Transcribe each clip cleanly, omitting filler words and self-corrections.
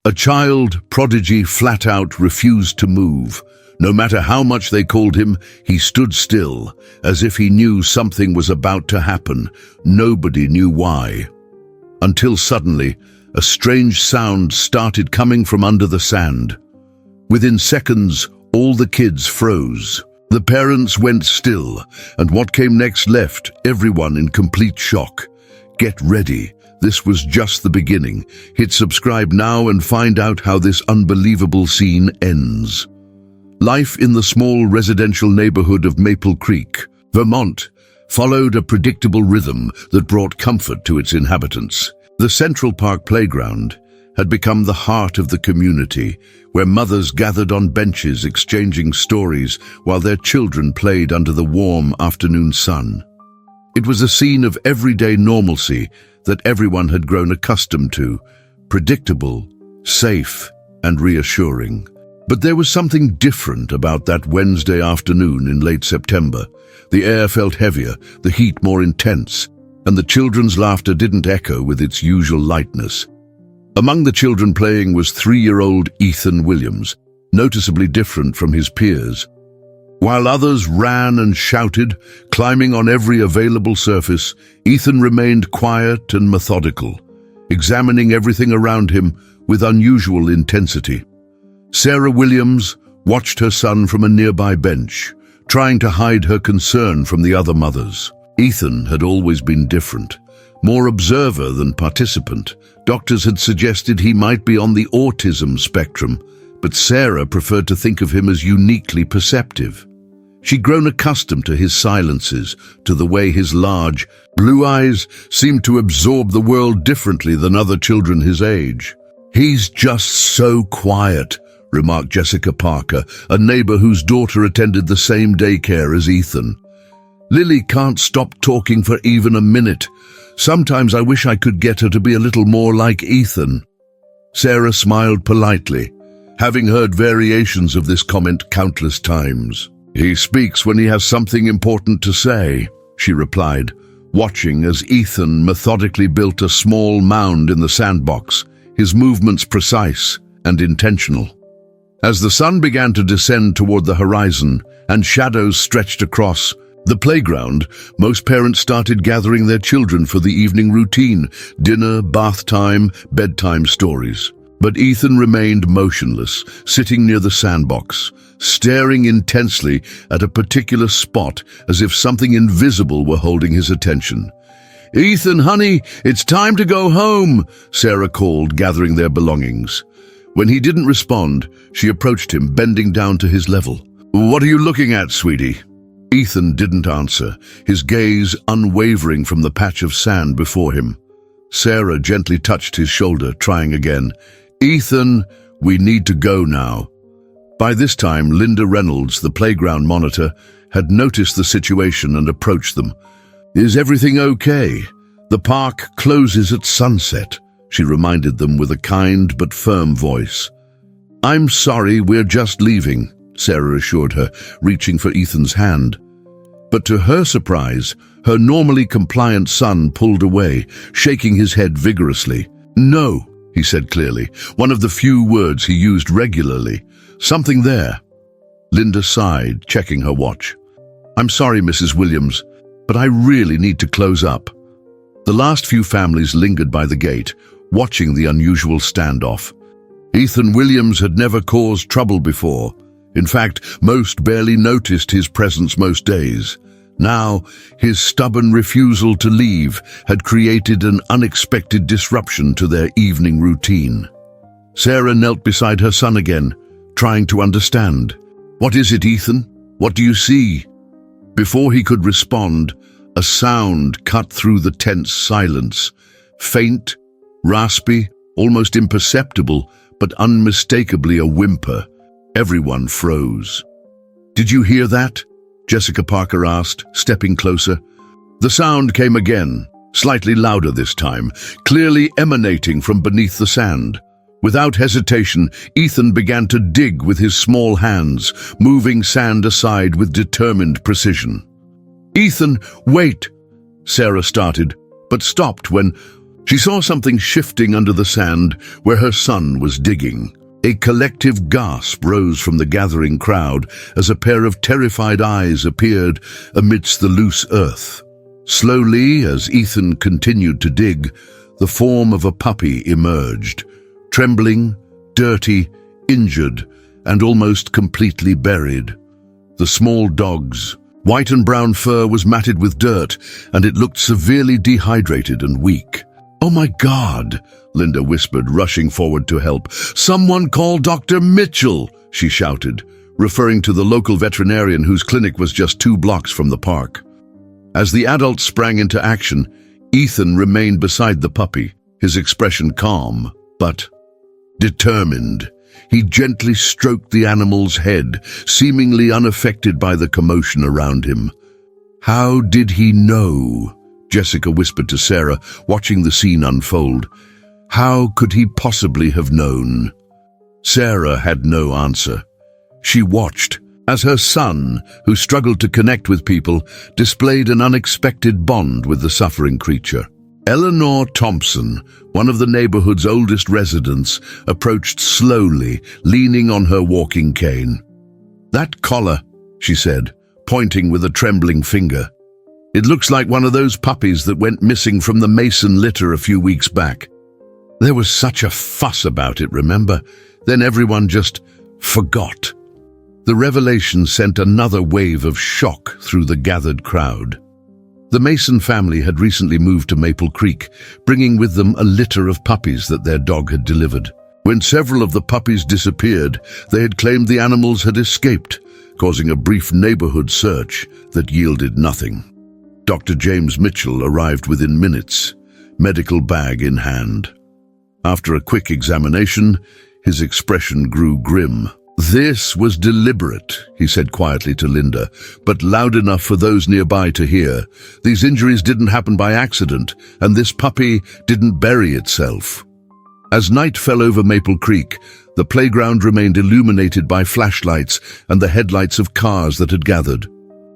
A child prodigy flat out refused to move. No matter how much they called him, he stood still, as if he knew something was about to happen. Nobody knew why. Until suddenly, a strange sound started coming from under the sand. Within seconds, all the kids froze. The parents went still, and what came next left everyone in complete shock. Get ready. This was just the beginning. Hit subscribe now and find out how this unbelievable scene ends. Life in the small residential neighborhood of Maple Creek, Vermont, followed a predictable rhythm that brought comfort to its inhabitants. The Central Park playground had become the heart of the community, where mothers gathered on benches exchanging stories while their children played under the warm afternoon sun. It was a scene of everyday normalcy that everyone had grown accustomed to, predictable, safe, and reassuring. But there was something different about that Wednesday afternoon in late September. The air felt heavier, the heat more intense, and the children's laughter didn't echo with its usual lightness. Among the children playing was 3-year-old Ethan Williams, noticeably different from his peers. While others ran and shouted, climbing on every available surface, Ethan remained quiet and methodical, examining everything around him with unusual intensity. Sarah Williams watched her son from a nearby bench, trying to hide her concern from the other mothers. Ethan had always been different, more observer than participant. Doctors had suggested he might be on the autism spectrum, but Sarah preferred to think of him as uniquely perceptive. She'd grown accustomed to his silences, to the way his large, blue eyes seemed to absorb the world differently than other children his age. "He's just so quiet," remarked Jessica Parker, a neighbor whose daughter attended the same daycare as Ethan. "Lily can't stop talking for even a minute. Sometimes I wish I could get her to be a little more like Ethan." Sarah smiled politely, having heard variations of this comment countless times. "He speaks when he has something important to say," she replied, watching as Ethan methodically built a small mound in the sandbox, his movements precise and intentional. As the sun began to descend toward the horizon and shadows stretched across the playground, most parents started gathering their children for the evening routine: dinner, bath time, bedtime stories. But Ethan remained motionless, sitting near the sandbox, staring intensely at a particular spot as if something invisible were holding his attention. "Ethan, honey, it's time to go home," Sarah called, gathering their belongings. When he didn't respond, she approached him, bending down to his level. "What are you looking at, sweetie?" Ethan didn't answer, his gaze unwavering from the patch of sand before him. Sarah gently touched his shoulder, trying again. "Ethan, we need to go now." By this time, Linda Reynolds, the playground monitor, had noticed the situation and approached them. "Is everything okay? The park closes at sunset," she reminded them with a kind but firm voice. "I'm sorry, we're just leaving," Sarah assured her, reaching for Ethan's hand. But to her surprise, her normally compliant son pulled away, shaking his head vigorously. "No," he said clearly, one of the few words he used regularly. "Something there." Linda sighed, checking her watch. "I'm sorry, Mrs. Williams, but I really need to close up." The last few families lingered by the gate, watching the unusual standoff. Ethan Williams had never caused trouble before. In fact, most barely noticed his presence most days. Now, his stubborn refusal to leave had created an unexpected disruption to their evening routine. Sarah knelt beside her son again, trying to understand. "What is it, Ethan? What do you see?" Before he could respond, a sound cut through the tense silence. Faint, raspy, almost imperceptible, but unmistakably a whimper. Everyone froze. "Did you hear that?" Jessica Parker asked, stepping closer. The sound came again, slightly louder this time, clearly emanating from beneath the sand. Without hesitation, Ethan began to dig with his small hands, moving sand aside with determined precision. "Ethan, wait!" Sarah started, but stopped when She saw something shifting under the sand where her son was digging. A collective gasp rose from the gathering crowd as a pair of terrified eyes appeared amidst the loose earth. Slowly, as Ethan continued to dig, the form of a puppy emerged, trembling, dirty, injured, and almost completely buried. The small dog's white and brown fur was matted with dirt, and it looked severely dehydrated and weak. "Oh my God," Linda whispered, rushing forward to help. "Someone call Dr. Mitchell," she shouted, referring to the local veterinarian whose clinic was just 2 blocks from the park. As the adult sprang into action, Ethan remained beside the puppy, his expression calm, but determined. He gently stroked the animal's head, seemingly unaffected by the commotion around him. "How did he know?" Jessica whispered to Sarah, watching the scene unfold. "How could he possibly have known?" Sarah had no answer. She watched as her son, who struggled to connect with people, displayed an unexpected bond with the suffering creature. Eleanor Thompson, one of the neighborhood's oldest residents, approached slowly, leaning on her walking cane. "That collar," she said, pointing with a trembling finger. "It looks like one of those puppies that went missing from the Mason litter a few weeks back. There was such a fuss about it, remember? Then everyone just forgot." The revelation sent another wave of shock through the gathered crowd. The Mason family had recently moved to Maple Creek, bringing with them a litter of puppies that their dog had delivered. When several of the puppies disappeared, they had claimed the animals had escaped, causing a brief neighborhood search that yielded nothing. Dr. James Mitchell arrived within minutes, medical bag in hand. After a quick examination, his expression grew grim. "This was deliberate," he said quietly to Linda, but loud enough for those nearby to hear. "These injuries didn't happen by accident, and this puppy didn't bury itself." As night fell over Maple Creek, the playground remained illuminated by flashlights and the headlights of cars that had gathered.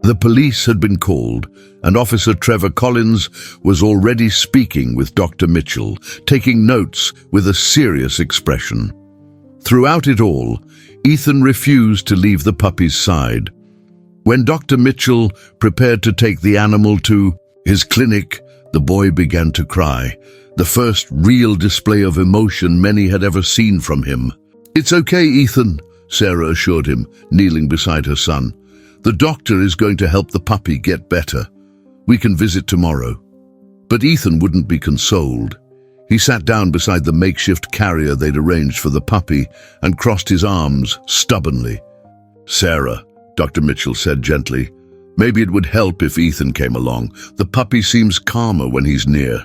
The police had been called, and Officer Trevor Collins was already speaking with Dr. Mitchell, taking notes with a serious expression. Throughout it all, Ethan refused to leave the puppy's side. When Dr. Mitchell prepared to take the animal to his clinic, the boy began to cry, the first real display of emotion many had ever seen from him. "It's okay, Ethan," Sarah assured him, kneeling beside her son. "The doctor is going to help the puppy get better. We can visit tomorrow." But Ethan wouldn't be consoled. He sat down beside the makeshift carrier they'd arranged for the puppy and crossed his arms stubbornly. "Sarah," Dr. Mitchell said gently, "maybe it would help if Ethan came along. The puppy seems calmer when he's near."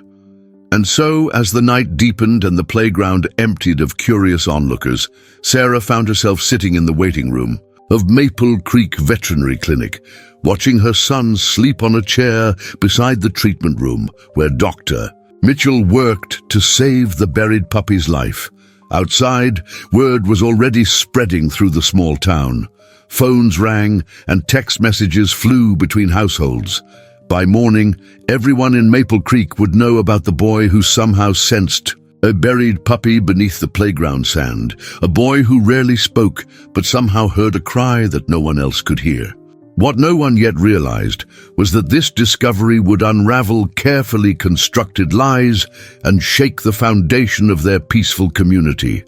And so, as the night deepened and the playground emptied of curious onlookers, Sarah found herself sitting in the waiting room of Maple Creek Veterinary Clinic, watching her son sleep on a chair beside the treatment room where Dr. Mitchell worked to save the buried puppy's life. Outside, word was already spreading through the small town. Phones rang and text messages flew between households. By morning, everyone in Maple Creek would know about the boy who somehow sensed a buried puppy beneath the playground sand, a boy who rarely spoke but somehow heard a cry that no one else could hear. What no one yet realized was that this discovery would unravel carefully constructed lies and shake the foundation of their peaceful community,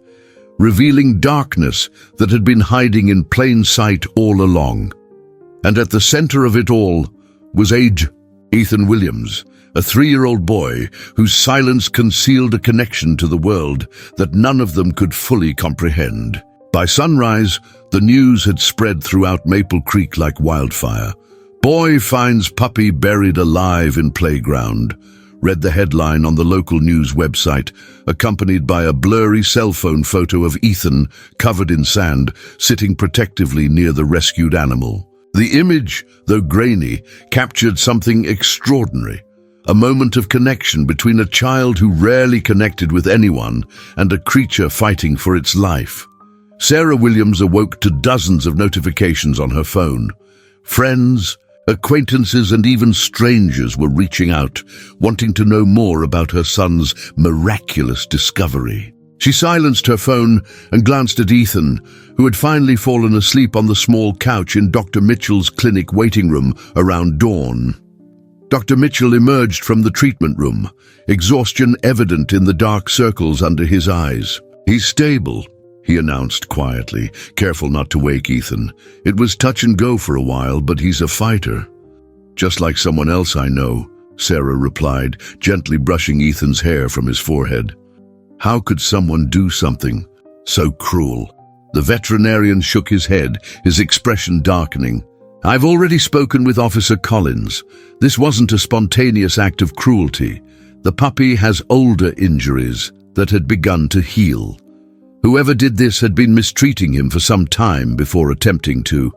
revealing darkness that had been hiding in plain sight all along. And at the center of it all was Ethan Williams, a 3-year-old boy whose silence concealed a connection to the world that none of them could fully comprehend. By sunrise, the news had spread throughout Maple Creek like wildfire. "Boy finds puppy buried alive in playground," read the headline on the local news website, accompanied by a blurry cell phone photo of Ethan, covered in sand, sitting protectively near the rescued animal. The image, though grainy, captured something extraordinary. A moment of connection between a child who rarely connected with anyone and a creature fighting for its life. Sarah Williams awoke to dozens of notifications on her phone. Friends, Acquaintances and even strangers were reaching out, wanting to know more about her son's miraculous discovery. She silenced her phone and glanced at Ethan, who had finally fallen asleep on the small couch in Dr. Mitchell's clinic waiting room around dawn. Dr. Mitchell emerged from the treatment room, exhaustion evident in the dark circles under his eyes. "He's stable," he announced quietly, careful not to wake Ethan. "It was touch and go for a while, but he's a fighter." "Just like someone else I know," Sarah replied, gently brushing Ethan's hair from his forehead. "How could someone do something so cruel?" The veterinarian shook his head, his expression darkening. "I've already spoken with Officer Collins. This wasn't a spontaneous act of cruelty. The puppy has older injuries that had begun to heal. Whoever did this had been mistreating him for some time before attempting to,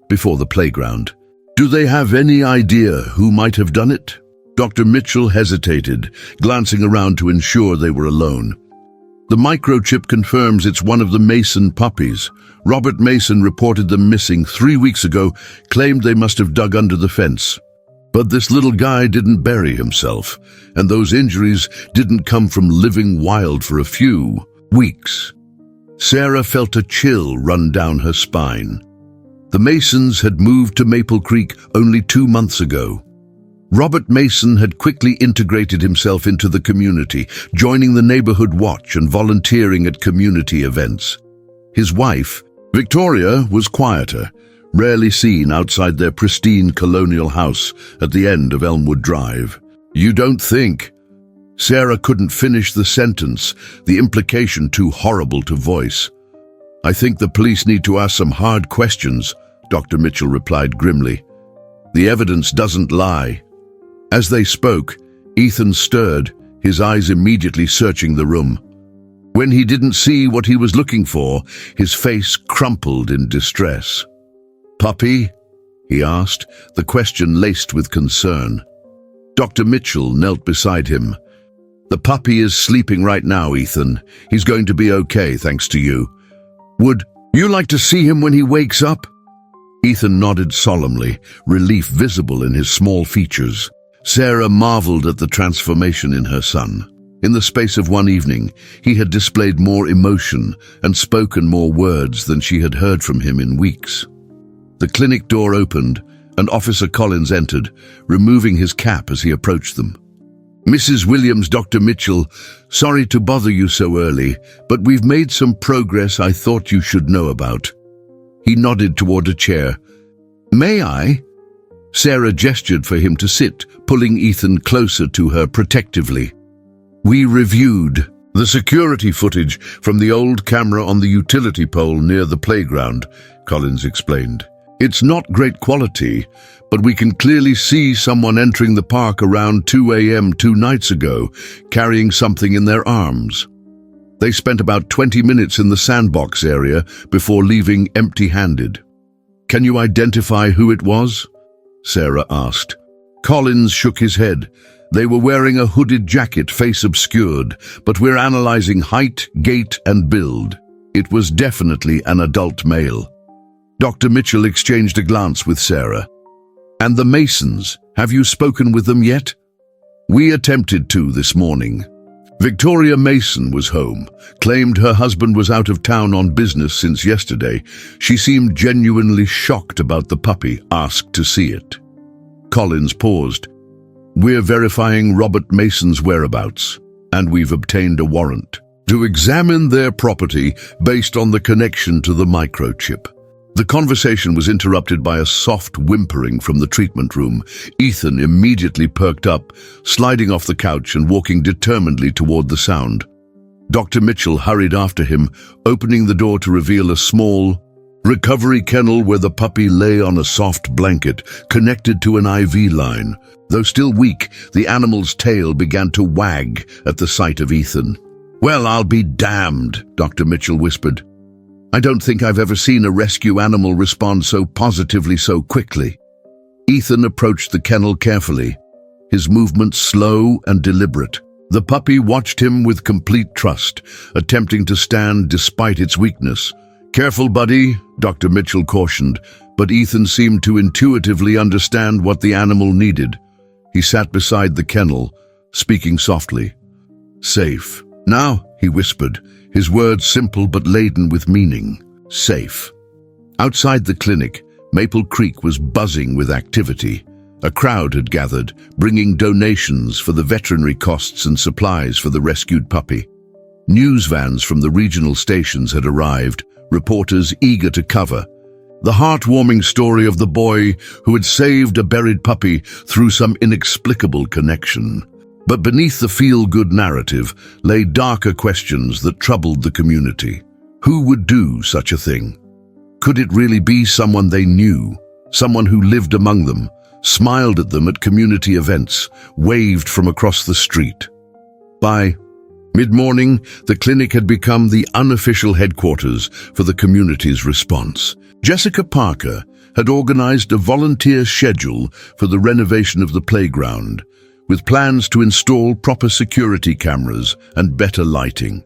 before the playground." "Do they have any idea who might have done it?" Dr. Mitchell hesitated, glancing around to ensure they were alone. "The microchip confirms it's one of the Mason puppies. Robert Mason reported them missing 3 weeks ago, claimed they must have dug under the fence. But this little guy didn't bury himself, and those injuries didn't come from living wild for a few weeks." Sarah felt a chill run down her spine. The Masons had moved to Maple Creek only 2 months ago. Robert Mason had quickly integrated himself into the community, joining the neighborhood watch and volunteering at community events. His wife, Victoria, was quieter, rarely seen outside their pristine colonial house at the end of Elmwood Drive. "You don't think?" Sarah couldn't finish the sentence, the implication too horrible to voice. "I think the police need to ask some hard questions," Dr. Mitchell replied grimly. "The evidence doesn't lie." As they spoke, Ethan stirred, his eyes immediately searching the room. When he didn't see what he was looking for, his face crumpled in distress. "Puppy?" he asked, the question laced with concern. Dr. Mitchell knelt beside him. "The puppy is sleeping right now, Ethan. He's going to be okay, thanks to you. Would you like to see him when he wakes up?" Ethan nodded solemnly, relief visible in his small features. Sarah marveled at the transformation in her son. In the space of one evening, he had displayed more emotion and spoken more words than she had heard from him in weeks. The clinic door opened, and Officer Collins entered, removing his cap as he approached them. "Mrs. Williams, Dr. Mitchell, sorry to bother you so early, but we've made some progress I thought you should know about." He nodded toward a chair. "May I?" Sarah gestured for him to sit, pulling Ethan closer to her protectively. "We reviewed the security footage from the old camera on the utility pole near the playground," Collins explained. "It's not great quality, but we can clearly see someone entering the park around 2 a.m. 2 nights ago, carrying something in their arms. They spent about 20 minutes in the sandbox area before leaving empty-handed." "Can you identify who it was?" Sarah asked. Collins shook his head. "They were wearing a hooded jacket, face obscured, but we're analyzing height, gait, and build. It was definitely an adult male." Dr. Mitchell exchanged a glance with Sarah. "And the Masons, have you spoken with them yet?" "We attempted to this morning. Victoria Mason was home, claimed her husband was out of town on business since yesterday. She seemed genuinely shocked about the puppy, asked to see it." Collins paused. "We're verifying Robert Mason's whereabouts, and we've obtained a warrant to examine their property based on the connection to the microchip." The conversation was interrupted by a soft whimpering from the treatment room. Ethan immediately perked up, sliding off the couch and walking determinedly toward the sound. Dr. Mitchell hurried after him, opening the door to reveal a small recovery kennel where the puppy lay on a soft blanket connected to an IV line. Though still weak, the animal's tail began to wag at the sight of Ethan. "Well, I'll be damned," Dr. Mitchell whispered. "I don't think I've ever seen a rescue animal respond so positively so quickly." Ethan approached the kennel carefully, his movements slow and deliberate. The puppy watched him with complete trust, attempting to stand despite its weakness, "Careful, buddy," Dr. Mitchell cautioned, but Ethan seemed to intuitively understand what the animal needed. He sat beside the kennel, speaking softly. "Safe. Now," he whispered, his words simple but laden with meaning. Safe. Outside the clinic, Maple Creek was buzzing with activity. A crowd had gathered, bringing donations for the veterinary costs and supplies for the rescued puppy. News vans from the regional stations had arrived, reporters eager to cover the heartwarming story of the boy who had saved a buried puppy through some inexplicable connection. But beneath the feel-good narrative lay darker questions that troubled the community. Who would do such a thing? Could it really be someone they knew, someone who lived among them, smiled at them at community events, waved from across the street? By mid-morning, the clinic had become the unofficial headquarters for the community's response. Jessica Parker had organized a volunteer schedule for the renovation of the playground, with plans to install proper security cameras and better lighting.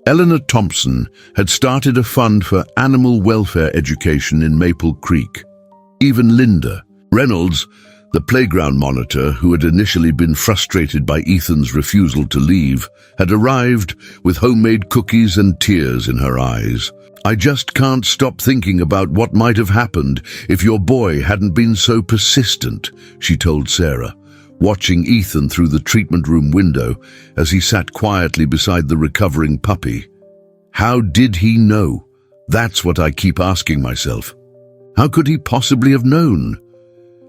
Eleanor Thompson had started a fund for animal welfare education in Maple Creek. Even Linda Reynolds, the playground monitor who had initially been frustrated by Ethan's refusal to leave, had arrived with homemade cookies and tears in her eyes. "I just can't stop thinking about what might have happened if your boy hadn't been so persistent," she told Sarah, watching Ethan through the treatment room window as he sat quietly beside the recovering puppy. How did he know? That's what I keep asking myself. How could he possibly have known?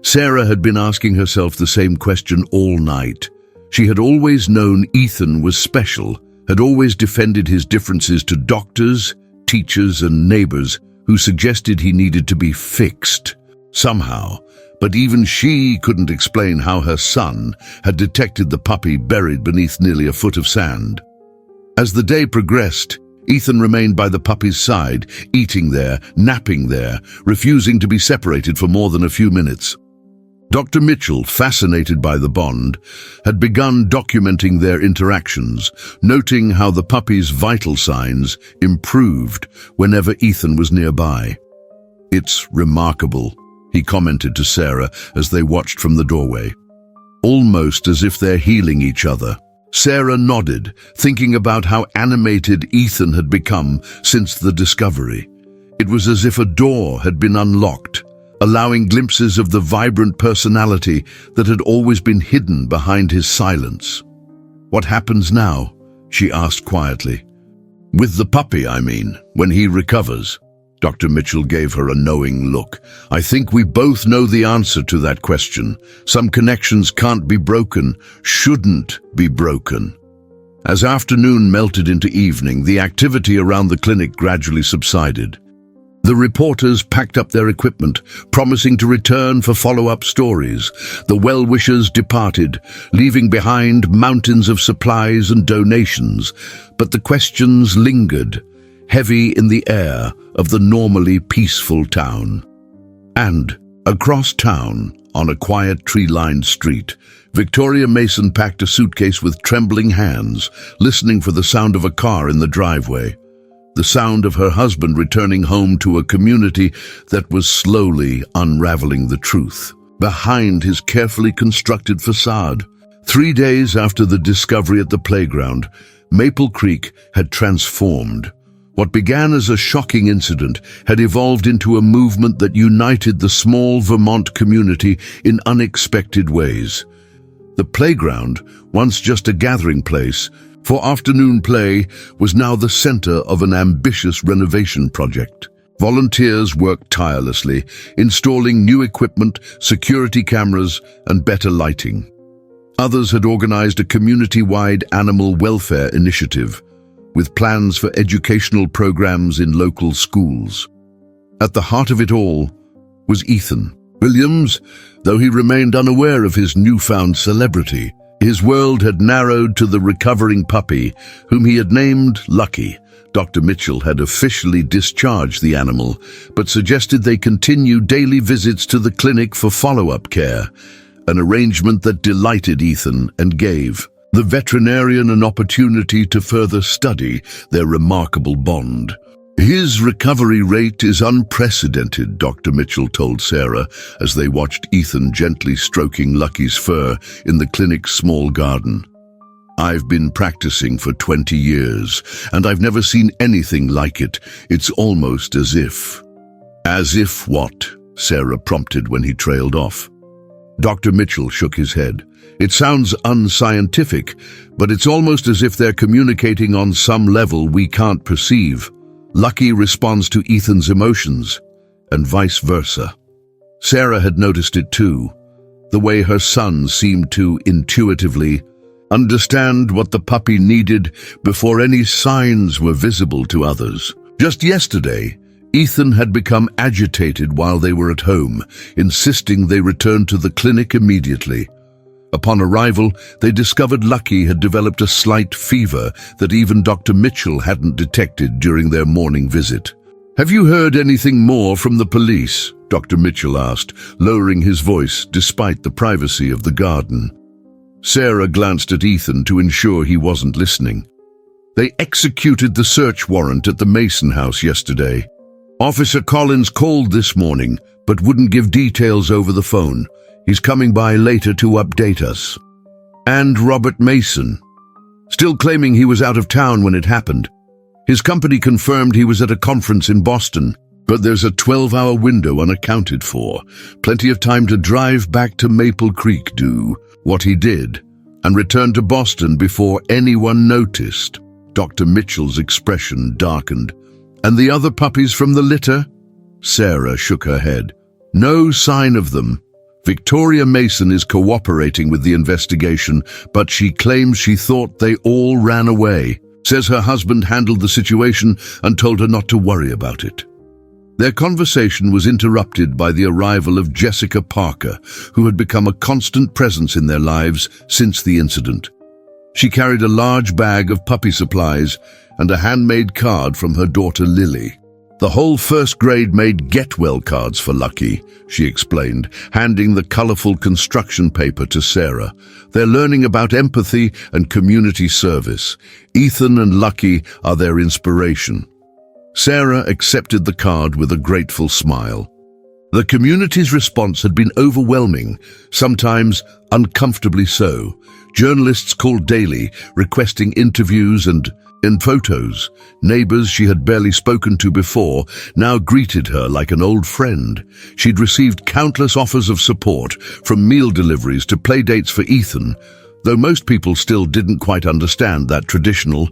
Sarah had been asking herself the same question all night. She had always known Ethan was special, had always defended his differences to doctors, teachers, and neighbors who suggested he needed to be fixed somehow. But even she couldn't explain how her son had detected the puppy buried beneath nearly a foot of sand. As the day progressed, Ethan remained by the puppy's side, eating there, napping there, refusing to be separated for more than a few minutes. Dr. Mitchell, fascinated by the bond, had begun documenting their interactions, noting how the puppy's vital signs improved whenever Ethan was nearby. "It's remarkable," he commented to Sarah as they watched from the doorway. "Almost as if they're healing each other." Sarah nodded, thinking about how animated Ethan had become since the discovery. It was as if a door had been unlocked, allowing glimpses of the vibrant personality that had always been hidden behind his silence. "What happens now?" she asked quietly. "With the puppy, I mean, when he recovers." Dr. Mitchell gave her a knowing look. "I think we both know the answer to that question. Some connections can't be broken, shouldn't be broken." As afternoon melted into evening, the activity around the clinic gradually subsided. The reporters packed up their equipment, promising to return for follow-up stories. The well-wishers departed, leaving behind mountains of supplies and donations, but the questions lingered, heavy in the air of the normally peaceful town. And across town, on a quiet tree-lined street, Victoria Mason packed a suitcase with trembling hands, listening for the sound of a car in the driveway. The sound of her husband returning home to a community that was slowly unraveling the truth behind his carefully constructed facade. 3 days after the discovery at the playground, Maple Creek had transformed. What began as a shocking incident had evolved into a movement that united the small Vermont community in unexpected ways. The playground, once just a gathering place for afternoon play, was now the center of an ambitious renovation project. Volunteers worked tirelessly, installing new equipment, security cameras, and better lighting. Others had organized a community-wide animal welfare initiative, with plans for educational programs in local schools. At the heart of it all was Ethan Williams. Though he remained unaware of his newfound celebrity, his world had narrowed to the recovering puppy, whom he had named Lucky. Dr. Mitchell had officially discharged the animal, but suggested they continue daily visits to the clinic for follow-up care, an arrangement that delighted Ethan and gave the veterinarian an opportunity to further study their remarkable bond. His recovery rate is unprecedented, Dr. Mitchell told Sarah as they watched Ethan gently stroking Lucky's fur in the clinic's small garden. I've been practicing for 20 years, and I've never seen anything like it. It's almost as if... As if what? Sarah prompted when he trailed off. Dr. Mitchell shook his head. It sounds unscientific, but it's almost as if they're communicating on some level we can't perceive. Lucky responds to Ethan's emotions, and vice versa. Sarah had noticed it too, the way her son seemed to intuitively understand what the puppy needed before any signs were visible to others. Just yesterday, Ethan had become agitated while they were at home, insisting they return to the clinic immediately. Upon arrival, they discovered Lucky had developed a slight fever that even Dr. Mitchell hadn't detected during their morning visit. "Have you heard anything more from the police?" Dr. Mitchell asked, lowering his voice despite the privacy of the garden. Sarah glanced at Ethan to ensure he wasn't listening. "They executed the search warrant at the Mason house yesterday. Officer Collins called this morning, but wouldn't give details over the phone. He's coming by later to update us." "And Robert Mason?" "Still claiming he was out of town when it happened. His company confirmed he was at a conference in Boston, but there's a 12-hour window unaccounted for. Plenty of time to drive back to Maple Creek, do what he did, and return to Boston before anyone noticed." Dr. Mitchell's expression darkened. "And the other puppies from the litter?" Sarah shook her head. "No sign of them. Victoria Mason is cooperating with the investigation, but she claims she thought they all ran away. Says her husband handled the situation and told her not to worry about it." Their conversation was interrupted by the arrival of Jessica Parker, who had become a constant presence in their lives since the incident. She carried a large bag of puppy supplies and a handmade card from her daughter Lily. "The whole first grade made get-well cards for Lucky," she explained, handing the colorful construction paper to Sarah. "They're learning about empathy and community service. Ethan and Lucky are their inspiration." Sarah accepted the card with a grateful smile. The community's response had been overwhelming, sometimes uncomfortably so. Journalists called daily, requesting interviews and photos. Neighbors she had barely spoken to before now greeted her like an old friend. She'd received countless offers of support, from meal deliveries to play dates for Ethan, though most people still didn't quite understand that traditional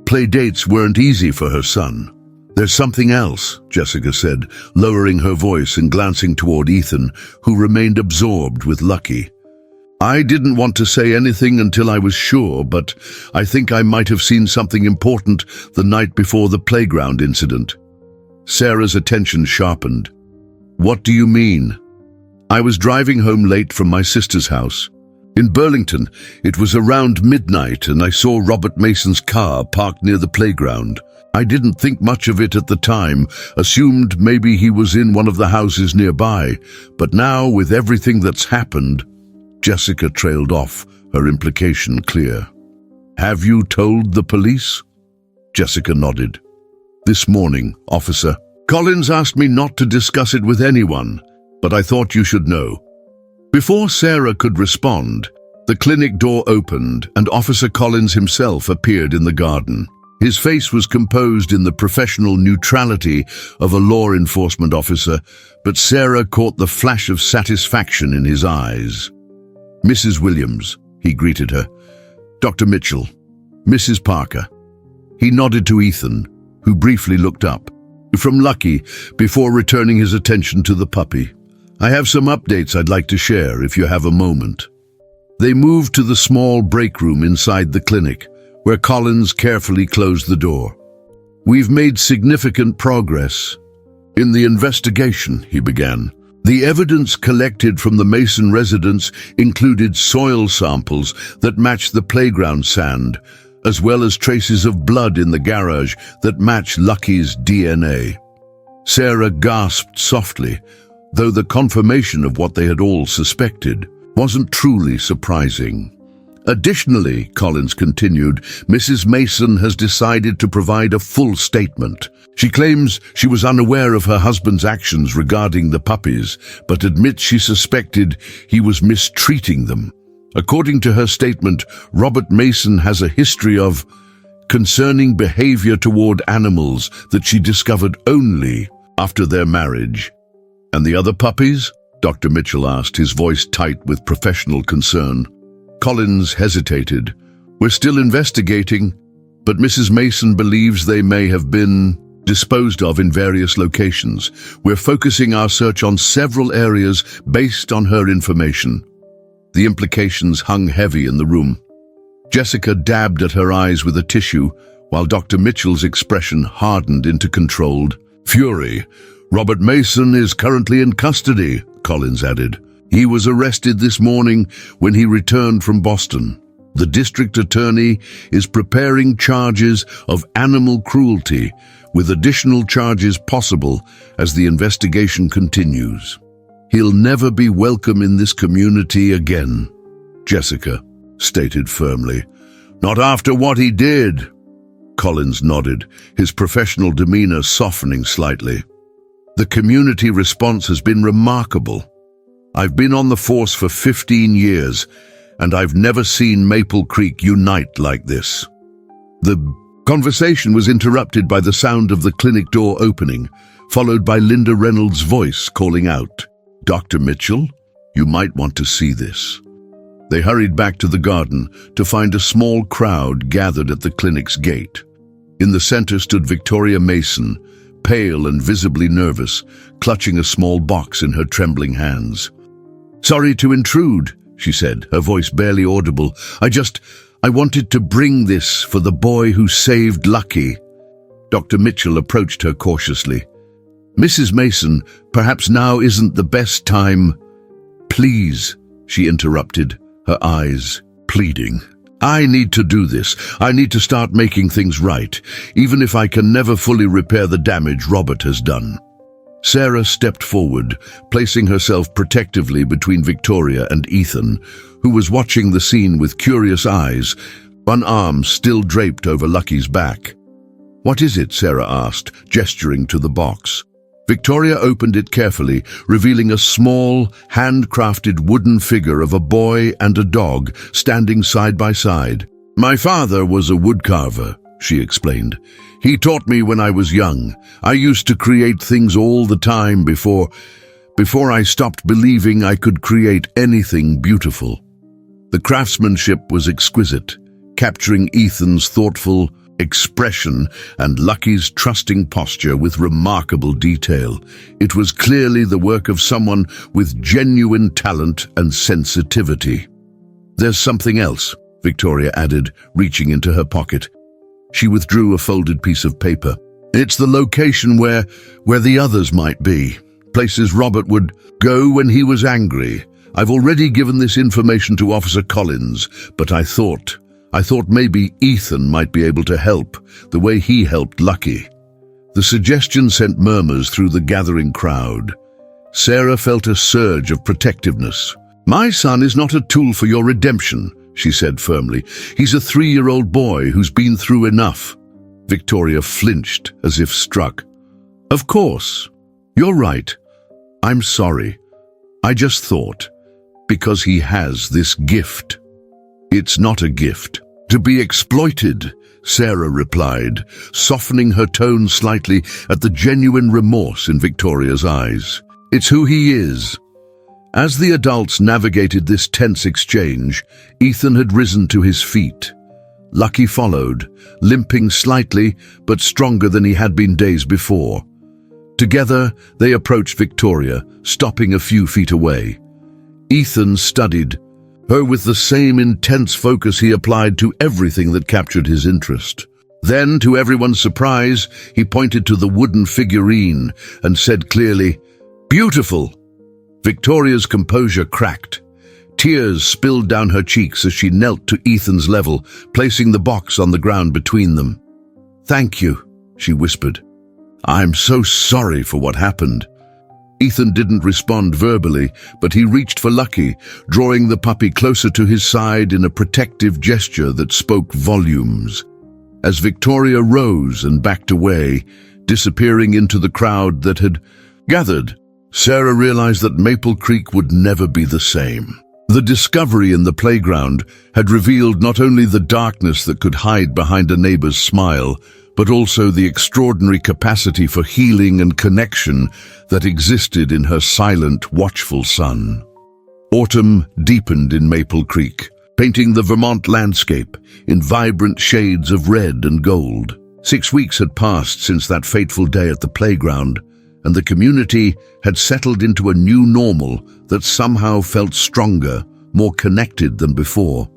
play dates weren't easy for her son. "There's something else," Jessica said, lowering her voice and glancing toward Ethan, who remained absorbed with Lucky. "I didn't want to say anything until I was sure, but I think I might have seen something important the night before the playground incident." Sarah's attention sharpened. "What do you mean?" "I was driving home late from my sister's house. In Burlington, it was around midnight, and I saw Robert Mason's car parked near the playground. I didn't think much of it at the time, assumed maybe he was in one of the houses nearby, but now, with everything that's happened..." Jessica trailed off, her implication clear. "Have you told the police?" Jessica nodded. "This morning, officer. Collins asked me not to discuss it with anyone, but I thought you should know." Before Sarah could respond, the clinic door opened and Officer Collins himself appeared in the garden. His face was composed in the professional neutrality of a law enforcement officer, but Sarah caught the flash of satisfaction in his eyes. "Mrs. Williams," he greeted her. "Dr. Mitchell. Mrs. Parker." He nodded to Ethan, who briefly looked up from Lucky before returning his attention to the puppy. "I have some updates I'd like to share if you have a moment." They moved to the small break room inside the clinic, where Collins carefully closed the door. "We've made significant progress in the investigation," he began. "The evidence collected from the Mason residence included soil samples that matched the playground sand, as well as traces of blood in the garage that matched Lucky's DNA." Sarah gasped softly, though the confirmation of what they had all suspected wasn't truly surprising. Additionally, Collins continued, Mrs. Mason has decided to provide a full statement. She claims she was unaware of her husband's actions regarding the puppies, but admits she suspected he was mistreating them. According to her statement, Robert Mason has a history of concerning behavior toward animals that she discovered only after their marriage. And the other puppies? Dr. Mitchell asked, his voice tight with professional concern. Collins hesitated. We're still investigating, but Mrs. Mason believes they may have been disposed of in various locations. We're focusing our search on several areas based on her information. The implications hung heavy in the room. Jessica dabbed at her eyes with a tissue, while Dr. Mitchell's expression hardened into controlled fury. Robert Mason is currently in custody, Collins added. He was arrested this morning when he returned from Boston. The district attorney is preparing charges of animal cruelty, with additional charges possible as the investigation continues. He'll never be welcome in this community again, Jessica stated firmly. Not after what he did. Collins nodded, his professional demeanor softening slightly. The community response has been remarkable. I've been on the force for 15 years, and I've never seen Maple Creek unite like this. The conversation was interrupted by the sound of the clinic door opening, followed by Linda Reynolds' voice calling out, Dr. Mitchell, you might want to see this. They hurried back to the garden to find a small crowd gathered at the clinic's gate. In the center stood Victoria Mason, pale and visibly nervous, clutching a small box in her trembling hands. Sorry to intrude, she said, her voice barely audible. I wanted to bring this for the boy who saved Lucky. Dr. Mitchell approached her cautiously. Mrs. Mason, perhaps now isn't the best time. Please, she interrupted, her eyes pleading. I need to do this. I need to start making things right, even if I can never fully repair the damage Robert has done. Sarah stepped forward, placing herself protectively between Victoria and Ethan, who was watching the scene with curious eyes, one arm still draped over Lucky's back. What is it? Sarah asked, gesturing to the box. Victoria opened it carefully, revealing a small, handcrafted wooden figure of a boy and a dog standing side by side. My father was a woodcarver, she explained. He taught me when I was young. I used to create things all the time before I stopped believing I could create anything beautiful. The craftsmanship was exquisite, capturing Ethan's thoughtful expression and Lucky's trusting posture with remarkable detail. It was clearly the work of someone with genuine talent and sensitivity. There's something else, Victoria added, reaching into her pocket. She withdrew a folded piece of paper. It's the location where the others might be, places Robert would go when he was angry. I've already given this information to Officer Collins, but I thought maybe Ethan might be able to help, the way he helped Lucky. The suggestion sent murmurs through the gathering crowd. Sarah felt a surge of protectiveness. My son is not a tool for your redemption, she said firmly. He's a 3-year-old boy who's been through enough. Victoria flinched as if struck. Of course. You're right. I'm sorry. I just thought, because he has this gift. It's not a gift. To be exploited, Sarah replied, softening her tone slightly at the genuine remorse in Victoria's eyes. It's who he is. As the adults navigated this tense exchange, Ethan had risen to his feet. Lucky followed, limping slightly but stronger than he had been days before. Together, they approached Victoria, stopping a few feet away. Ethan studied her with the same intense focus he applied to everything that captured his interest. Then, to everyone's surprise, he pointed to the wooden figurine and said clearly, "Beautiful!" Victoria's composure cracked. Tears spilled down her cheeks as she knelt to Ethan's level, placing the box on the ground between them. "Thank you," she whispered. "I'm so sorry for what happened." Ethan didn't respond verbally, but he reached for Lucky, drawing the puppy closer to his side in a protective gesture that spoke volumes. As Victoria rose and backed away, disappearing into the crowd that had gathered, Sarah realized that Maple Creek would never be the same. The discovery in the playground had revealed not only the darkness that could hide behind a neighbor's smile, but also the extraordinary capacity for healing and connection that existed in her silent, watchful son. Autumn deepened in Maple Creek, painting the Vermont landscape in vibrant shades of red and gold. 6 weeks had passed since that fateful day at the playground, and the community had settled into a new normal that somehow felt stronger, more connected than before.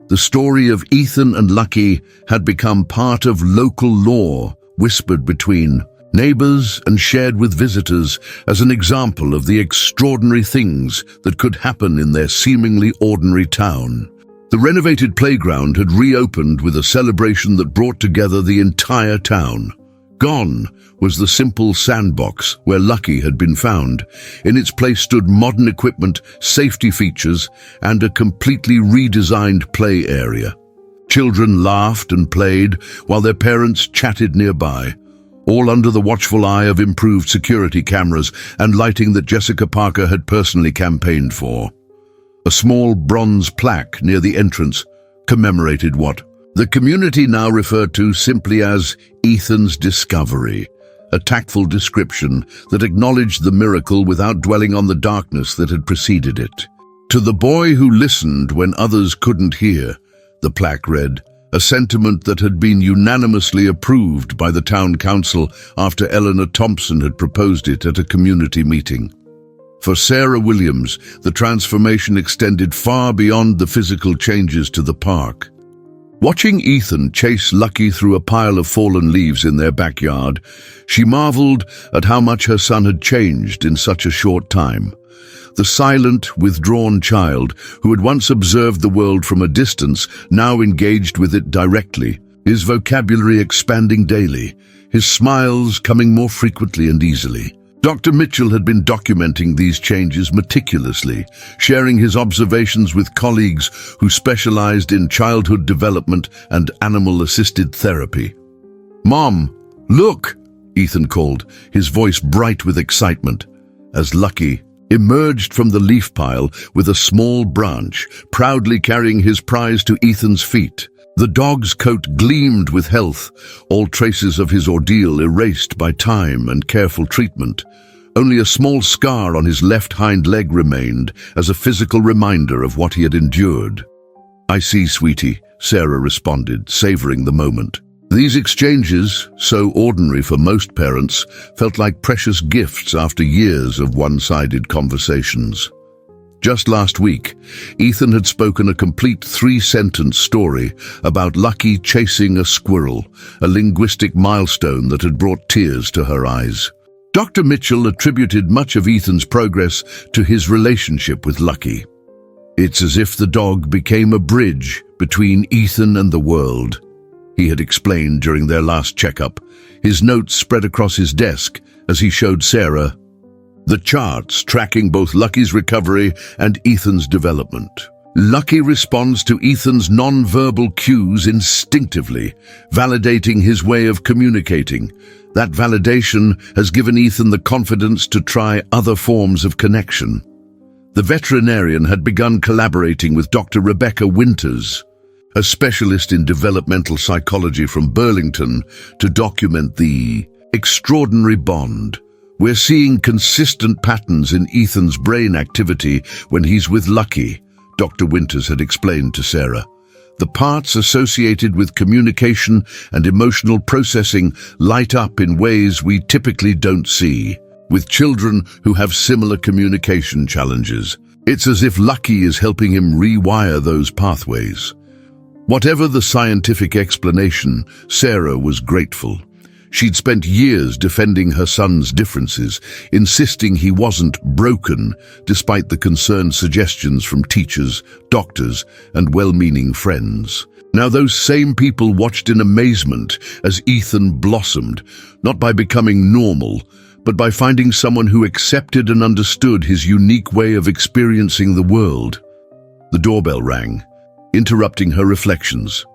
The story of Ethan and Lucky had become part of local lore, whispered between neighbors and shared with visitors as an example of the extraordinary things that could happen in their seemingly ordinary town. The renovated playground had reopened with a celebration that brought together the entire town. Gone was the simple sandbox where Lucky had been found. In its place stood modern equipment, safety features, and a completely redesigned play area. Children laughed and played while their parents chatted nearby, all under the watchful eye of improved security cameras and lighting that Jessica Parker had personally campaigned for. A small bronze plaque near the entrance commemorated what the community now referred to simply as Ethan's discovery, a tactful description that acknowledged the miracle without dwelling on the darkness that had preceded it. To the boy who listened when others couldn't hear, the plaque read, a sentiment that had been unanimously approved by the town council after Eleanor Thompson had proposed it at a community meeting. For Sarah Williams, the transformation extended far beyond the physical changes to the park. Watching Ethan chase Lucky through a pile of fallen leaves in their backyard, she marveled at how much her son had changed in such a short time. The silent, withdrawn child who had once observed the world from a distance now engaged with it directly, his vocabulary expanding daily, his smiles coming more frequently and easily. Dr. Mitchell had been documenting these changes meticulously, sharing his observations with colleagues who specialized in childhood development and animal-assisted therapy. "Mom, look!" Ethan called, his voice bright with excitement, as Lucky emerged from the leaf pile with a small branch, proudly carrying his prize to Ethan's feet. The dog's coat gleamed with health, all traces of his ordeal erased by time and careful treatment. Only a small scar on his left hind leg remained as a physical reminder of what he had endured. "I see, sweetie," Sarah responded, savoring the moment. These exchanges, so ordinary for most parents, felt like precious gifts after years of one-sided conversations. Just last week, Ethan had spoken a complete 3-sentence story about Lucky chasing a squirrel, a linguistic milestone that had brought tears to her eyes. Dr. Mitchell attributed much of Ethan's progress to his relationship with Lucky. "It's as if the dog became a bridge between Ethan and the world," he had explained during their last checkup, his notes spread across his desk as he showed Sarah the charts tracking both Lucky's recovery and Ethan's development. Lucky responds to Ethan's non-verbal cues instinctively, validating his way of communicating. That validation has given Ethan the confidence to try other forms of connection. The veterinarian had begun collaborating with Dr. Rebecca Winters, a specialist in developmental psychology from Burlington, to document the extraordinary bond. "We're seeing consistent patterns in Ethan's brain activity when he's with Lucky," Dr. Winters had explained to Sarah. "The parts associated with communication and emotional processing light up in ways we typically don't see. With children who have similar communication challenges, it's as if Lucky is helping him rewire those pathways." Whatever the scientific explanation, Sarah was grateful. She'd spent years defending her son's differences, insisting he wasn't broken, despite the concerned suggestions from teachers, doctors, and well-meaning friends. Now those same people watched in amazement as Ethan blossomed, not by becoming normal, but by finding someone who accepted and understood his unique way of experiencing the world. The doorbell rang, interrupting her reflections.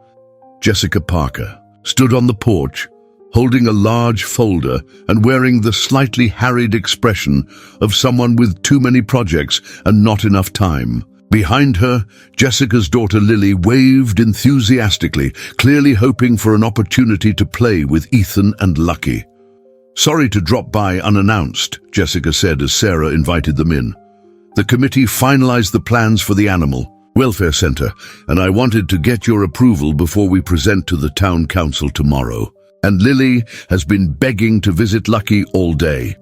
Jessica Parker stood on the porch, holding a large folder and wearing the slightly harried expression of someone with too many projects and not enough time. Behind her, Jessica's daughter Lily waved enthusiastically, clearly hoping for an opportunity to play with Ethan and Lucky. "Sorry to drop by unannounced," Jessica said as Sarah invited them in. "The committee finalized the plans for the Animal Welfare Center, and I wanted to get your approval before we present to the town council tomorrow. And Lily has been begging to visit Lucky all day."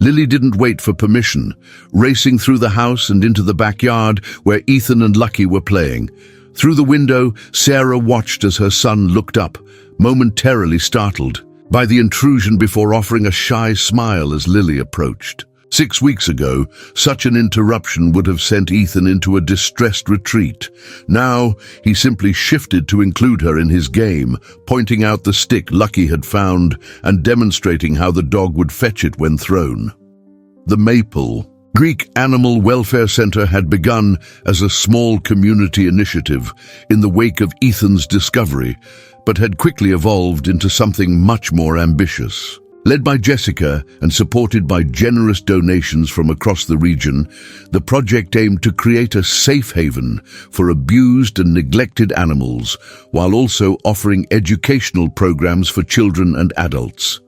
Lily didn't wait for permission, racing through the house and into the backyard where Ethan and Lucky were playing. Through the window, Sarah watched as her son looked up, momentarily startled by the intrusion before offering a shy smile as Lily approached. 6 weeks ago, such an interruption would have sent Ethan into a distressed retreat. Now, he simply shifted to include her in his game, pointing out the stick Lucky had found and demonstrating how the dog would fetch it when thrown. The Maple Greek Animal Welfare Center had begun as a small community initiative in the wake of Ethan's discovery, but had quickly evolved into something much more ambitious. Led by Jessica and supported by generous donations from across the region, the project aimed to create a safe haven for abused and neglected animals, while also offering educational programs for children and adults.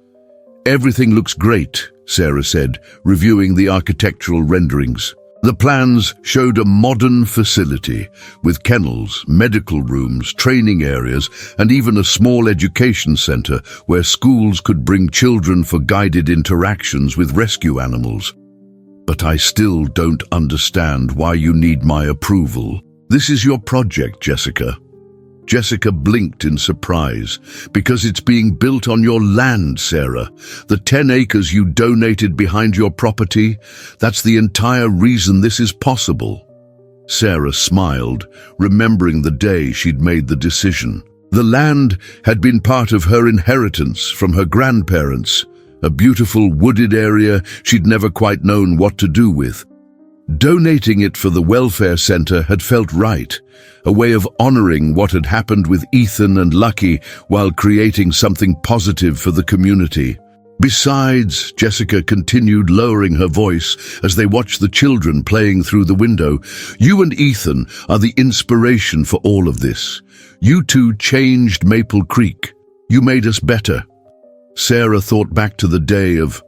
"Everything looks great," Sarah said, reviewing the architectural renderings. The plans showed a modern facility with kennels, medical rooms, training areas, and even a small education center where schools could bring children for guided interactions with rescue animals. "But I still don't understand why you need my approval. This is your project, Jessica." Jessica blinked in surprise. "Because it's being built on your land, Sarah. The 10 acres you donated behind your property, that's the entire reason this is possible." Sarah smiled, remembering the day she'd made the decision. The land had been part of her inheritance from her grandparents, a beautiful wooded area she'd never quite known what to do with. Donating it for the welfare center had felt right, a way of honoring what had happened with Ethan and Lucky while creating something positive for the community. "Besides," Jessica continued, lowering her voice as they watched the children playing through the window, "you and Ethan are the inspiration for all of this. You two changed Maple Creek. You made us better." Sarah thought back to the day of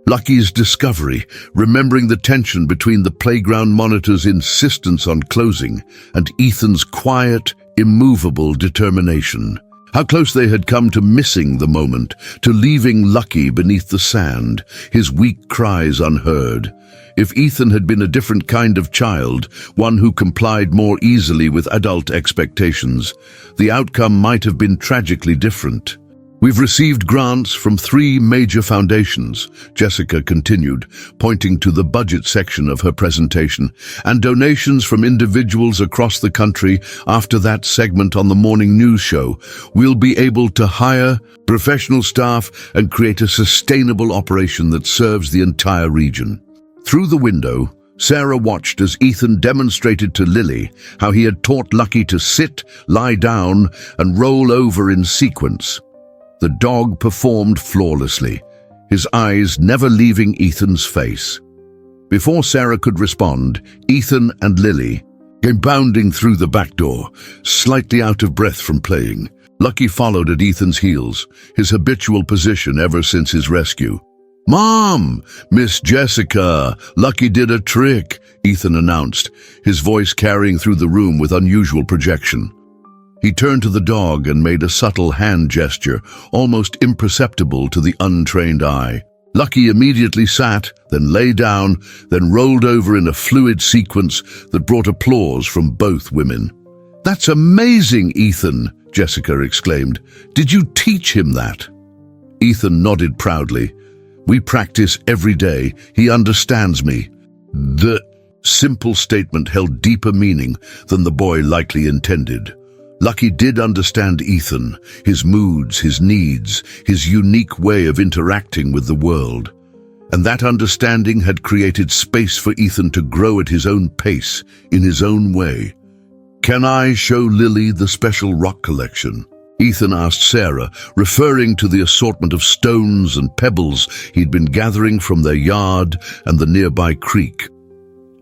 Lucky's discovery, remembering the tension between the playground monitor's insistence on closing and Ethan's quiet, immovable determination. How close they had come to missing the moment, to leaving Lucky beneath the sand, his weak cries unheard. If Ethan had been a different kind of child, one who complied more easily with adult expectations, the outcome might have been tragically different. "We've received grants from 3 major foundations," Jessica continued, pointing to the budget section of her presentation, "and donations from individuals across the country. After that segment on the morning news show, we'll be able to hire professional staff and create a sustainable operation that serves the entire region." Through the window, Sarah watched as Ethan demonstrated to Lily how he had taught Lucky to sit, lie down, and roll over in sequence. The dog performed flawlessly, his eyes never leaving Ethan's face. Before Sarah could respond, Ethan and Lily came bounding through the back door, slightly out of breath from playing. Lucky followed at Ethan's heels, his habitual position ever since his rescue. "Mom! Miss Jessica! Lucky did a trick," Ethan announced, his voice carrying through the room with unusual projection. He turned to the dog and made a subtle hand gesture, almost imperceptible to the untrained eye. Lucky immediately sat, then lay down, then rolled over in a fluid sequence that brought applause from both women. "That's amazing, Ethan!" Jessica exclaimed. "Did you teach him that?" Ethan nodded proudly. "We practice every day. He understands me." The simple statement held deeper meaning than the boy likely intended. Lucky did understand Ethan, his moods, his needs, his unique way of interacting with the world. And that understanding had created space for Ethan to grow at his own pace, in his own way. "Can I show Lily the special rock collection?" Ethan asked Sarah, referring to the assortment of stones and pebbles he'd been gathering from their yard and the nearby creek.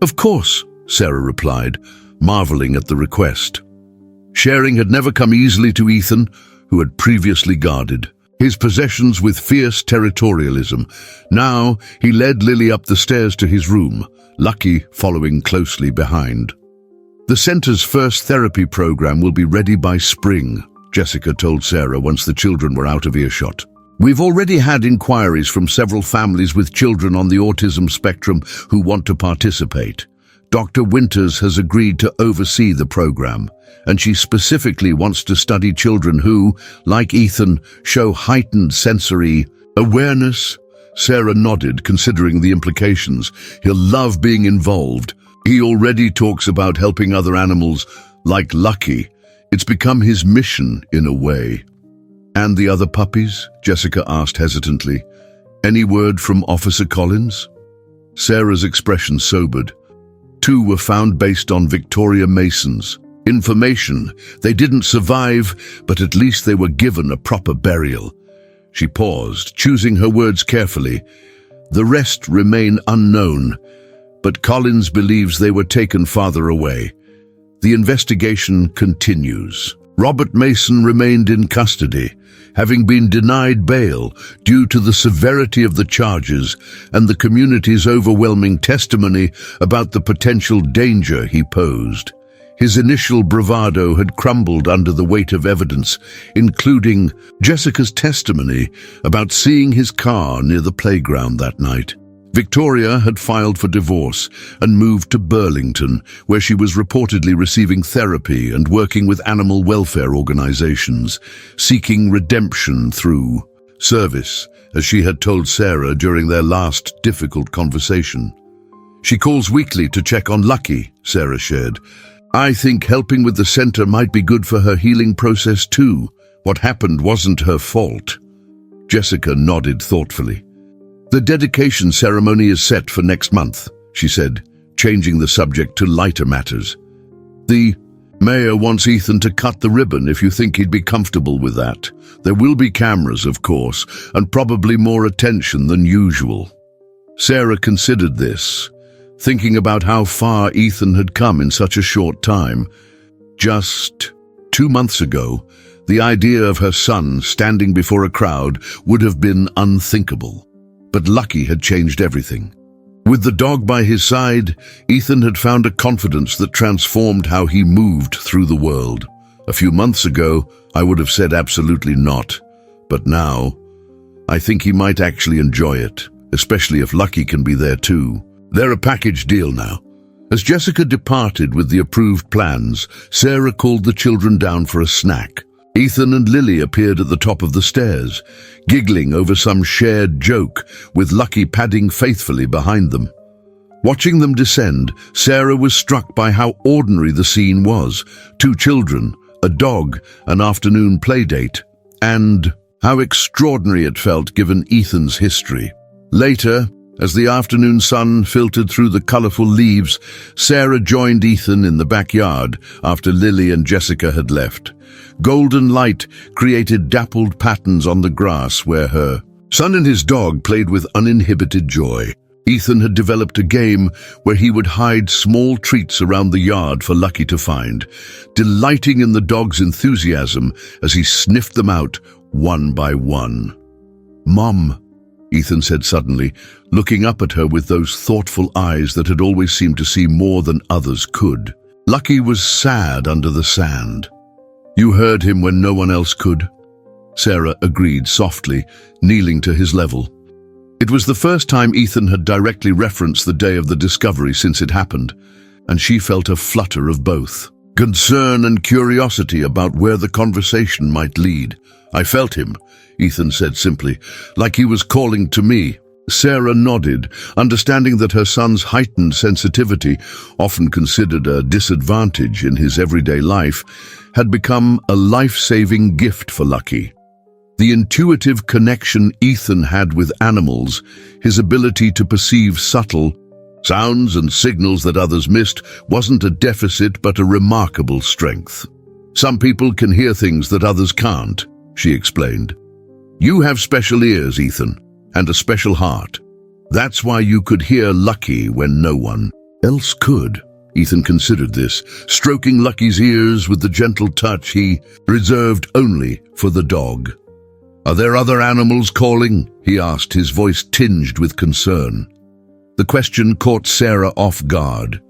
"Of course," Sarah replied, marveling at the request. Sharing had never come easily to Ethan, who had previously guarded his possessions with fierce territorialism. Now he led Lily up the stairs to his room, Lucky following closely behind. "The center's first therapy program will be ready by spring," Jessica told Sarah once the children were out of earshot. "We've already had inquiries from several families with children on the autism spectrum who want to participate. Dr. Winters has agreed to oversee the program, and she specifically wants to study children who, like Ethan, show heightened sensory awareness." Sarah nodded, considering the implications. "He'll love being involved. He already talks about helping other animals, like Lucky. It's become his mission, in a way." "And the other puppies?" Jessica asked hesitantly. "Any word from Officer Collins?" Sarah's expression sobered. "Two were found based on Victoria Mason's information. They didn't survive, but at least they were given a proper burial." She paused, choosing her words carefully. "The rest remain unknown, but Collins believes they were taken farther away. The investigation continues." Robert Mason remained in custody, having been denied bail due to the severity of the charges and the community's overwhelming testimony about the potential danger he posed. His initial bravado had crumbled under the weight of evidence, including Jessica's testimony about seeing his car near the playground that night. Victoria had filed for divorce and moved to Burlington, where she was reportedly receiving therapy and working with animal welfare organizations, seeking redemption through service, as she had told Sarah during their last difficult conversation. "She calls weekly to check on Lucky," Sarah shared. "I think helping with the center might be good for her healing process too. What happened wasn't her fault." Jessica nodded thoughtfully. "The dedication ceremony is set for next month," she said, changing the subject to lighter matters. "The mayor wants Ethan to cut the ribbon if you think he'd be comfortable with that. There will be cameras, of course, and probably more attention than usual." Sarah considered this, thinking about how far Ethan had come in such a short time. Just 2 months ago, the idea of her son standing before a crowd would have been unthinkable. But Lucky had changed everything. With the dog by his side, Ethan had found a confidence that transformed how he moved through the world. A few months ago, I would have said absolutely not. But now, I think he might actually enjoy it, especially if Lucky can be there too. They're a package deal now. As Jessica departed with the approved plans, Sarah called the children down for a snack. Ethan and Lily appeared at the top of the stairs, giggling over some shared joke, with Lucky padding faithfully behind them. Watching them descend, Sarah was struck by how ordinary the scene was. 2 children, a dog, an afternoon playdate, and how extraordinary it felt given Ethan's history. Later, as the afternoon sun filtered through the colorful leaves, Sarah joined Ethan in the backyard after Lily and Jessica had left. Golden light created dappled patterns on the grass where her son and his dog played with uninhibited joy. Ethan had developed a game where he would hide small treats around the yard for Lucky to find, delighting in the dog's enthusiasm as he sniffed them out one by one. "Mom," Ethan said suddenly, looking up at her with those thoughtful eyes that had always seemed to see more than others could. Lucky was sad under the sand. "You heard him when no one else could," Sarah agreed softly, kneeling to his level. It was the first time Ethan had directly referenced the day of the discovery since it happened, and she felt a flutter of both concern and curiosity about where the conversation might lead. "I felt him," Ethan said simply, "like he was calling to me." Sarah nodded, understanding that her son's heightened sensitivity, often considered a disadvantage in his everyday life, had become a life-saving gift for Lucky. The intuitive connection Ethan had with animals, his ability to perceive subtle sounds and signals that others missed, wasn't a deficit but a remarkable strength. Some people can hear things that others can't, she explained. You have special ears, Ethan, and a special heart. That's why you could hear Lucky when no one else could. Ethan considered this, stroking Lucky's ears with the gentle touch he reserved only for the dog. Are there other animals calling? He asked, his voice tinged with concern. The question caught Sarah off guard.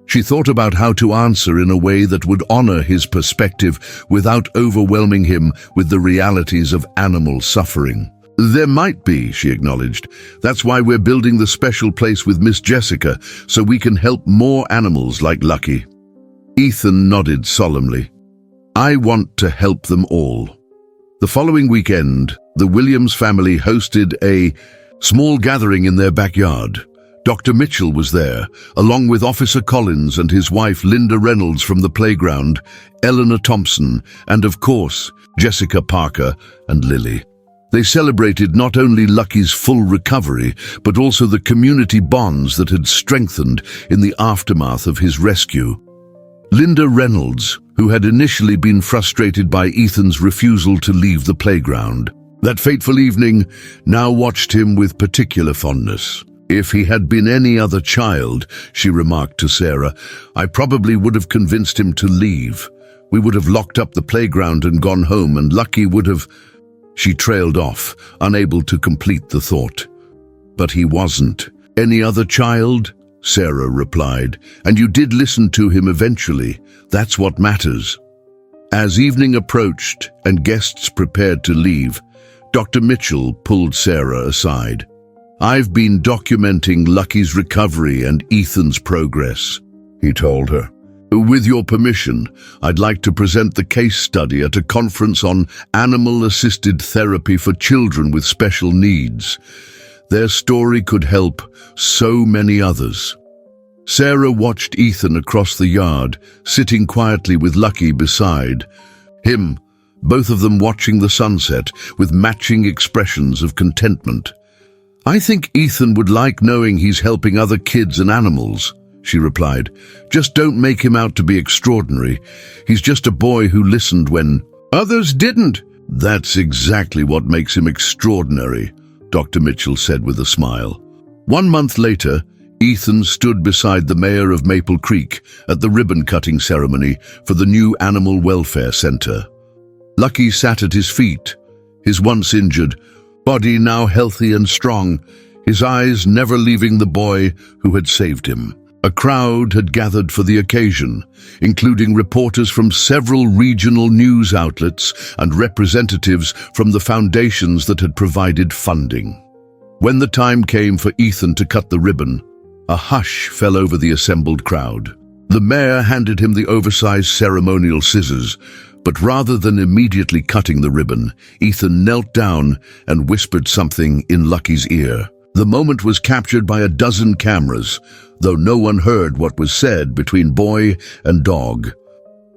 She thought about how to answer in a way that would honor his perspective without overwhelming him with the realities of animal suffering. There might be, she acknowledged. That's why we're building the special place with Miss Jessica, so we can help more animals like Lucky. Ethan nodded solemnly. I want to help them all. The following weekend, the Williams family hosted a small gathering in their backyard. Dr. Mitchell was there, along with Officer Collins and his wife Linda Reynolds from the playground, Eleanor Thompson, and of course, Jessica Parker and Lily. They celebrated not only Lucky's full recovery, but also the community bonds that had strengthened in the aftermath of his rescue. Linda Reynolds, who had initially been frustrated by Ethan's refusal to leave the playground, that fateful evening now watched him with particular fondness. If he had been any other child, she remarked to Sarah, I probably would have convinced him to leave. We would have locked up the playground and gone home, and Lucky would have... She trailed off, unable to complete the thought. But he wasn't. Any other child? Sarah replied, and you did listen to him eventually. That's what matters. As evening approached and guests prepared to leave, Dr. Mitchell pulled Sarah aside. I've been documenting Lucky's recovery and Ethan's progress, he told her. With your permission, I'd like to present the case study at a conference on animal-assisted therapy for children with special needs. Their story could help so many others. Sarah watched Ethan across the yard, sitting quietly with Lucky beside him, both of them watching the sunset with matching expressions of contentment. I think Ethan would like knowing he's helping other kids and animals, she replied. Just don't make him out to be extraordinary. He's just a boy who listened when others didn't. That's exactly what makes him extraordinary, Dr. Mitchell said with a smile. 1 month later, Ethan stood beside the mayor of Maple Creek at the ribbon-cutting ceremony for the new Animal Welfare Center. Lucky sat at his feet, his once injured body now healthy and strong, his eyes never leaving the boy who had saved him. A crowd had gathered for the occasion, including reporters from several regional news outlets and representatives from the foundations that had provided funding. When the time came for Ethan to cut the ribbon, a hush fell over the assembled crowd. The mayor handed him the oversized ceremonial scissors, but rather than immediately cutting the ribbon, Ethan knelt down and whispered something in Lucky's ear. The moment was captured by a dozen cameras, though no one heard what was said between boy and dog.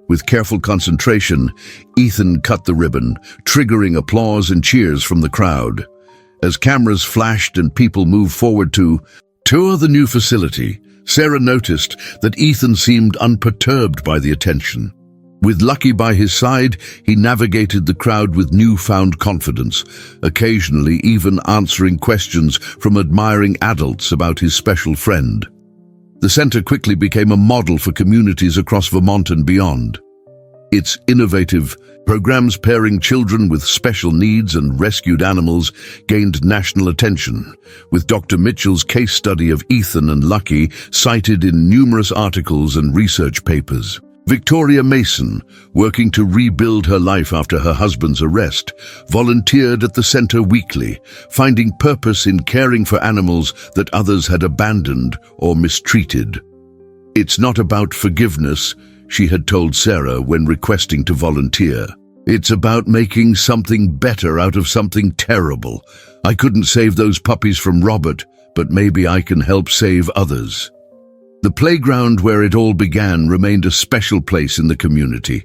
With careful concentration, Ethan cut the ribbon, triggering applause and cheers from the crowd. As cameras flashed and people moved forward to tour the new facility, Sarah noticed that Ethan seemed unperturbed by the attention. With Lucky by his side, he navigated the crowd with newfound confidence, occasionally even answering questions from admiring adults about his special friend. The center quickly became a model for communities across Vermont and beyond. Its innovative programs pairing children with special needs and rescued animals gained national attention, with Dr. Mitchell's case study of Ethan and Lucky cited in numerous articles and research papers. Victoria Mason, working to rebuild her life after her husband's arrest, volunteered at the center weekly, finding purpose in caring for animals that others had abandoned or mistreated. It's not about forgiveness, she had told Sarah when requesting to volunteer. It's about making something better out of something terrible. I couldn't save those puppies from Robert, but maybe I can help save others. The playground where it all began remained a special place in the community.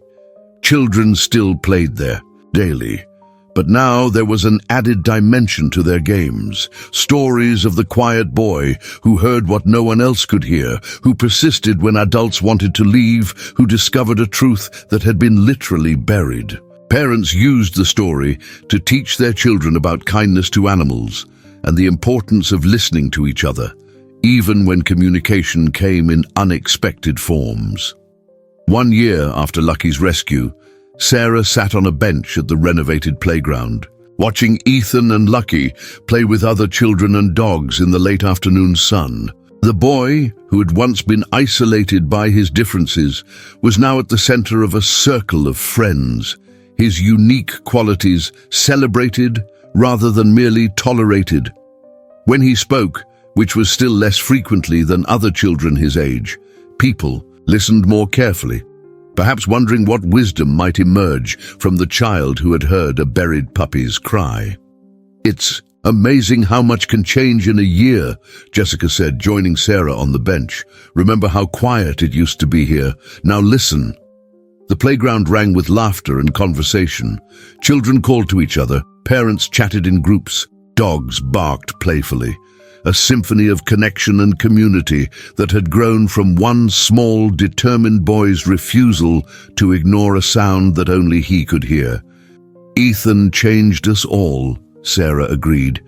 Children still played there, daily, But now there was an added dimension to their games. Stories of the quiet boy who heard what no one else could hear, who persisted when adults wanted to leave, who discovered a truth that had been literally buried. Parents used the story to teach their children about kindness to animals and the importance of listening to each other, even when communication came in unexpected forms. 1 year after Lucky's rescue, Sarah sat on a bench at the renovated playground, watching Ethan and Lucky play with other children and dogs in the late afternoon sun. The boy, who had once been isolated by his differences, was now at the center of a circle of friends, his unique qualities celebrated rather than merely tolerated. When he spoke, which was still less frequently than other children his age, people listened more carefully, perhaps wondering what wisdom might emerge from the child who had heard a buried puppy's cry. "It's amazing how much can change in a year," Jessica said, joining Sarah on the bench. "Remember how quiet it used to be here? Now listen." The playground rang with laughter and conversation. Children called to each other, parents chatted in groups, dogs barked playfully. A symphony of connection and community that had grown from one small, determined boy's refusal to ignore a sound that only he could hear. "Ethan changed us all," Sarah agreed.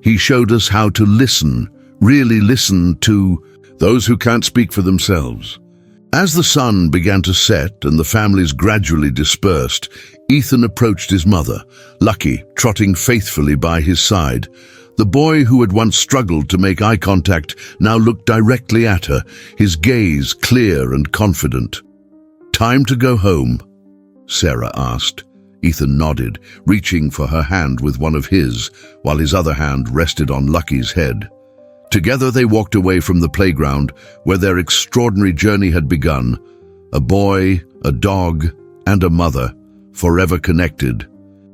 "He showed us how to listen, really listen to those who can't speak for themselves." As the sun began to set and the families gradually dispersed, Ethan approached his mother, Lucky, trotting faithfully by his side. The boy who had once struggled to make eye contact now looked directly at her, his gaze clear and confident. "Time to go home?" Sarah asked. Ethan nodded, reaching for her hand with one of his, while his other hand rested on Lucky's head. Together they walked away from the playground where their extraordinary journey had begun. A boy, a dog, and a mother, forever connected.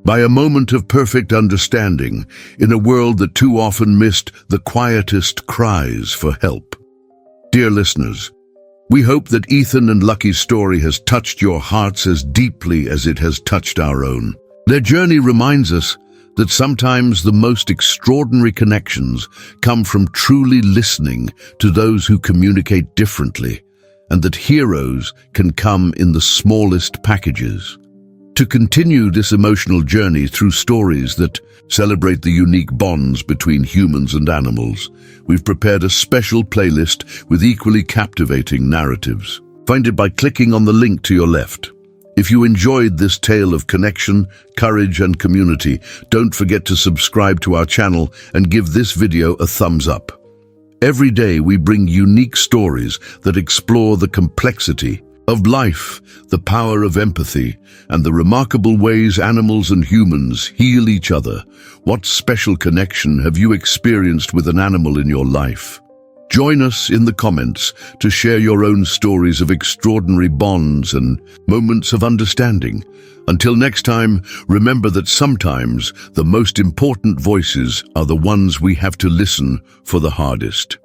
By a moment of perfect understanding, in a world that too often missed the quietest cries for help. Dear listeners, we hope that Ethan and Lucky's story has touched your hearts as deeply as it has touched our own. Their journey reminds us that sometimes the most extraordinary connections come from truly listening to those who communicate differently, and that heroes can come in the smallest packages. To continue this emotional journey through stories that celebrate the unique bonds between humans and animals, we've prepared a special playlist with equally captivating narratives. Find it by clicking on the link to your left. If you enjoyed this tale of connection, courage, and community, don't forget to subscribe to our channel and give this video a thumbs up. Every day we bring unique stories that explore the complexity of life, the power of empathy, and the remarkable ways animals and humans heal each other. What special connection have you experienced with an animal in your life? Join us in the comments to share your own stories of extraordinary bonds and moments of understanding. Until next time, remember that sometimes the most important voices are the ones we have to listen for the hardest.